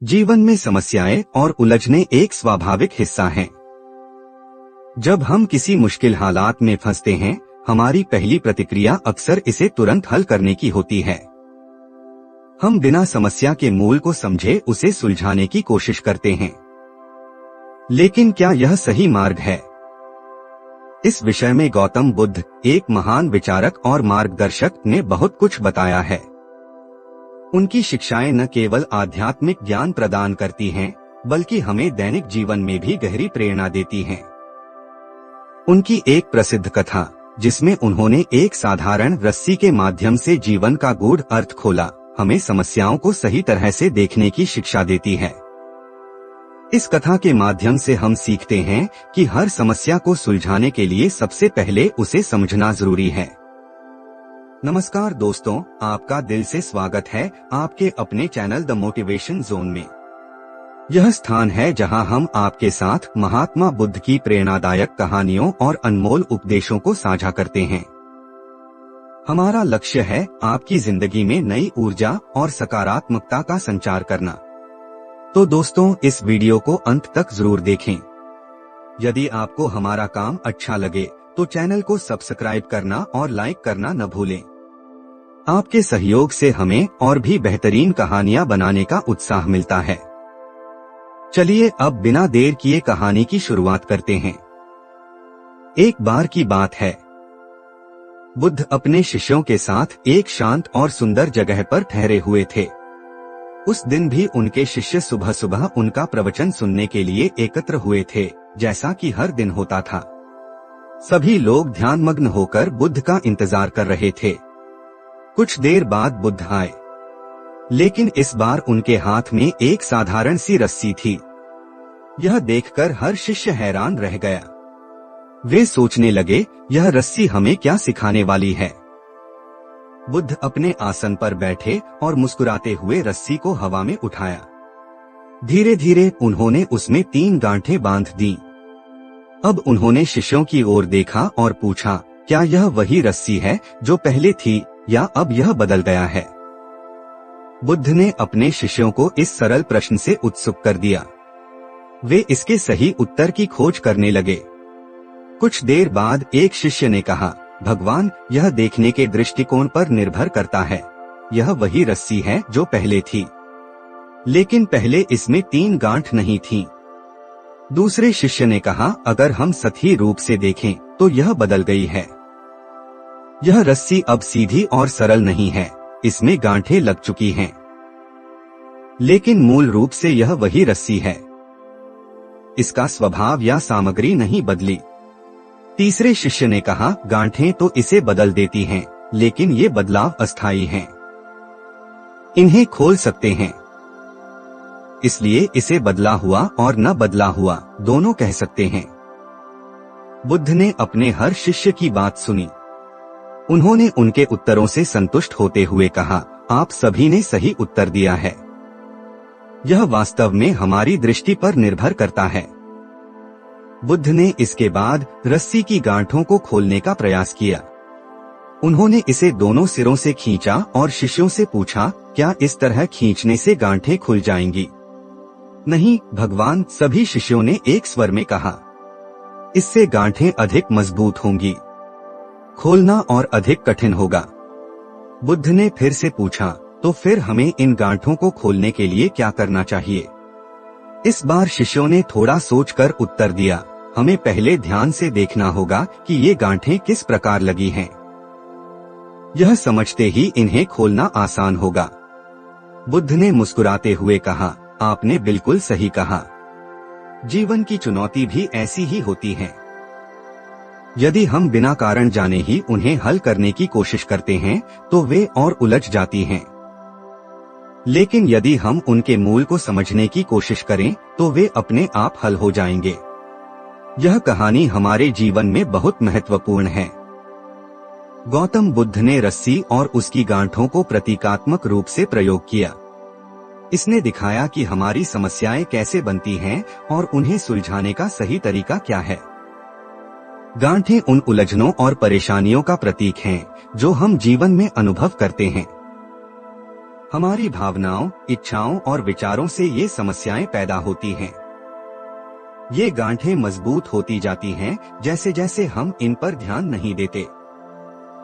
जीवन में समस्याएं और उलझने एक स्वाभाविक हिस्सा हैं। जब हम किसी मुश्किल हालात में फंसते हैं, हमारी पहली प्रतिक्रिया अक्सर इसे तुरंत हल करने की होती है। हम बिना समस्या के मूल को समझे उसे सुलझाने की कोशिश करते हैं। लेकिन क्या यह सही मार्ग है? इस विषय में गौतम बुद्ध, एक महान विचारक और मार्गदर्शक, ने बहुत कुछ बताया है। उनकी शिक्षाएं न केवल आध्यात्मिक ज्ञान प्रदान करती हैं, बल्कि हमें दैनिक जीवन में भी गहरी प्रेरणा देती हैं। उनकी एक प्रसिद्ध कथा, जिसमें उन्होंने एक साधारण रस्सी के माध्यम से जीवन का गूढ़ अर्थ खोला, हमें समस्याओं को सही तरह से देखने की शिक्षा देती है। इस कथा के माध्यम से हम सीखते हैं कि हर समस्या को सुलझाने के लिए सबसे पहले उसे समझना जरूरी है। नमस्कार दोस्तों, आपका दिल से स्वागत है आपके अपने चैनल द मोटिवेशन जोन में। यह स्थान है जहां हम आपके साथ महात्मा बुद्ध की प्रेरणादायक कहानियों और अनमोल उपदेशों को साझा करते हैं। हमारा लक्ष्य है आपकी जिंदगी में नई ऊर्जा और सकारात्मकता का संचार करना। तो दोस्तों, इस वीडियो को अंत तक जरूर देखें। यदि आपको हमारा काम अच्छा लगे तो चैनल को सब्सक्राइब करना और लाइक करना न भूलें। आपके सहयोग से हमें और भी बेहतरीन कहानियां बनाने का उत्साह मिलता है। चलिए अब बिना देर किए कहानी की शुरुआत करते हैं। एक बार की बात है, बुद्ध अपने शिष्यों के साथ एक शांत और सुंदर जगह पर ठहरे हुए थे। उस दिन भी उनके शिष्य सुबह सुबह उनका प्रवचन सुनने के लिए एकत्र हुए थे, जैसा कि हर दिन होता था। सभी लोग ध्यानमग्न होकर बुद्ध का इंतजार कर रहे थे। कुछ देर बाद बुद्ध आए, लेकिन इस बार उनके हाथ में एक साधारण सी रस्सी थी। यह देखकर हर शिष्य हैरान रह गया। वे सोचने लगे, यह रस्सी हमें क्या सिखाने वाली है? बुद्ध अपने आसन पर बैठे और मुस्कुराते हुए रस्सी को हवा में उठाया। धीरे धीरे उन्होंने उसमें 3 गांठें बांध दी। अब उन्होंने शिष्यों की ओर देखा और पूछा, क्या यह वही रस्सी है जो पहले थी, या अब यह बदल गया है? बुद्ध ने अपने शिष्यों को इस सरल प्रश्न से उत्सुक कर दिया। वे इसके सही उत्तर की खोज करने लगे। कुछ देर बाद एक शिष्य ने कहा, भगवान, यह देखने के दृष्टिकोण पर निर्भर करता है। यह वही रस्सी है जो पहले थी, लेकिन पहले इसमें 3 गांठ नहीं थीं। दूसरे शिष्य ने कहा, अगर हम सही रूप से देखें तो यह बदल गई है। यह रस्सी अब सीधी और सरल नहीं है, इसमें गांठें लग चुकी हैं। लेकिन मूल रूप से यह वही रस्सी है। इसका स्वभाव या सामग्री नहीं बदली। तीसरे शिष्य ने कहा, गांठें तो इसे बदल देती हैं, लेकिन ये बदलाव अस्थायी हैं। इन्हें खोल सकते हैं, इसलिए इसे बदला हुआ और न बदला हुआ दोनों कह सकते हैं। बुद्ध ने अपने हर शिष्य की बात सुनी। उन्होंने उनके उत्तरों से संतुष्ट होते हुए कहा, आप सभी ने सही उत्तर दिया है। यह वास्तव में हमारी दृष्टि पर निर्भर करता है। बुद्ध ने इसके बाद रस्सी की गांठों को खोलने का प्रयास किया। उन्होंने इसे दोनों सिरों से खींचा और शिष्यों से पूछा, क्या इस तरह खींचने से गांठें खुल जाएंगी? नहीं भगवान, सभी शिष्यों ने एक स्वर में कहा। इससे गांठें अधिक मजबूत होंगी, खोलना और अधिक कठिन होगा। बुद्ध ने फिर से पूछा, तो फिर हमें इन गांठों को खोलने के लिए क्या करना चाहिए? इस बार शिष्यों ने थोड़ा सोचकर उत्तर दिया, हमें पहले ध्यान से देखना होगा कि ये गांठें किस प्रकार लगी हैं। यह समझते ही इन्हें खोलना आसान होगा। बुद्ध ने मुस्कुराते हुए कहा, आपने बिल्कुल सही कहा। जीवन की चुनौती भी ऐसी ही होती है। यदि हम बिना कारण जाने ही उन्हें हल करने की कोशिश करते हैं तो वे और उलझ जाती हैं। लेकिन यदि हम उनके मूल को समझने की कोशिश करें तो वे अपने आप हल हो जाएंगे। यह कहानी हमारे जीवन में बहुत महत्वपूर्ण है। गौतम बुद्ध ने रस्सी और उसकी गांठों को प्रतीकात्मक रूप से प्रयोग किया। इसने दिखाया कि हमारी समस्याएं कैसे बनती हैं और उन्हें सुलझाने का सही तरीका क्या है। गांठें उन उलझनों और परेशानियों का प्रतीक हैं जो हम जीवन में अनुभव करते हैं। हमारी भावनाओं, इच्छाओं और विचारों से ये समस्याएं पैदा होती हैं। ये गांठें मजबूत होती जाती हैं जैसे जैसे हम इन पर ध्यान नहीं देते।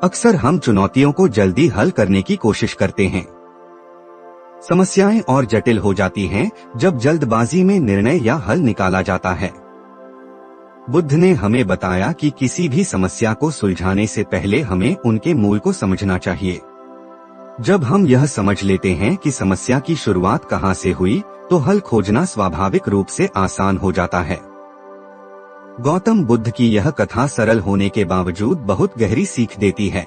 अक्सर हम चुनौतियों को जल्दी हल करने की कोशिश करते हैं। समस्याएं और जटिल हो जाती हैं जब जल्दबाजी में निर्णय या हल निकाला जाता है। बुद्ध ने हमें बताया कि किसी भी समस्या को सुलझाने से पहले हमें उनके मूल को समझना चाहिए। जब हम यह समझ लेते हैं कि समस्या की शुरुआत कहां से हुई, तो हल खोजना स्वाभाविक रूप से आसान हो जाता है। गौतम बुद्ध की यह कथा सरल होने के बावजूद बहुत गहरी सीख देती है।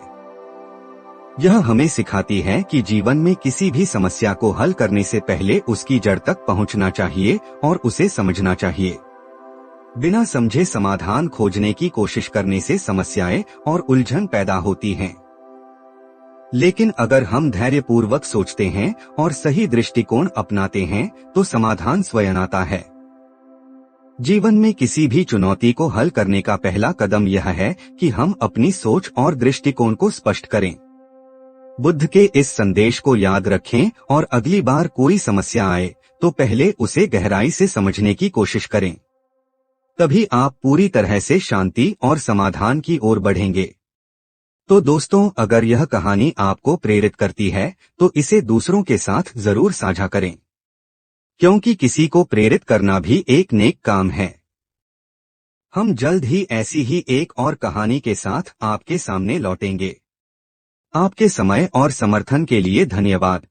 यह हमें सिखाती है कि जीवन में किसी भी समस्या को हल करने से पहले उसकी जड़ तक पहुंचना चाहिए और उसे समझना चाहिए। बिना समझे समाधान खोजने की कोशिश करने से समस्याएं और उलझन पैदा होती हैं। लेकिन अगर हम धैर्यपूर्वक सोचते हैं और सही दृष्टिकोण अपनाते हैं, तो समाधान स्वयं आता है। जीवन में किसी भी चुनौती को हल करने का पहला कदम यह है कि हम अपनी सोच और दृष्टिकोण को स्पष्ट करें। बुद्ध के इस संदेश को याद रखें और अगली बार कोई समस्या आए तो पहले उसे गहराई से समझने की कोशिश करें। तभी आप पूरी तरह से शांति और समाधान की ओर बढ़ेंगे। तो दोस्तों, अगर यह कहानी आपको प्रेरित करती है तो इसे दूसरों के साथ जरूर साझा करें, क्योंकि किसी को प्रेरित करना भी एक नेक काम है। हम जल्द ही ऐसी ही एक और कहानी के साथ आपके सामने लौटेंगे। आपके समय और समर्थन के लिए धन्यवाद।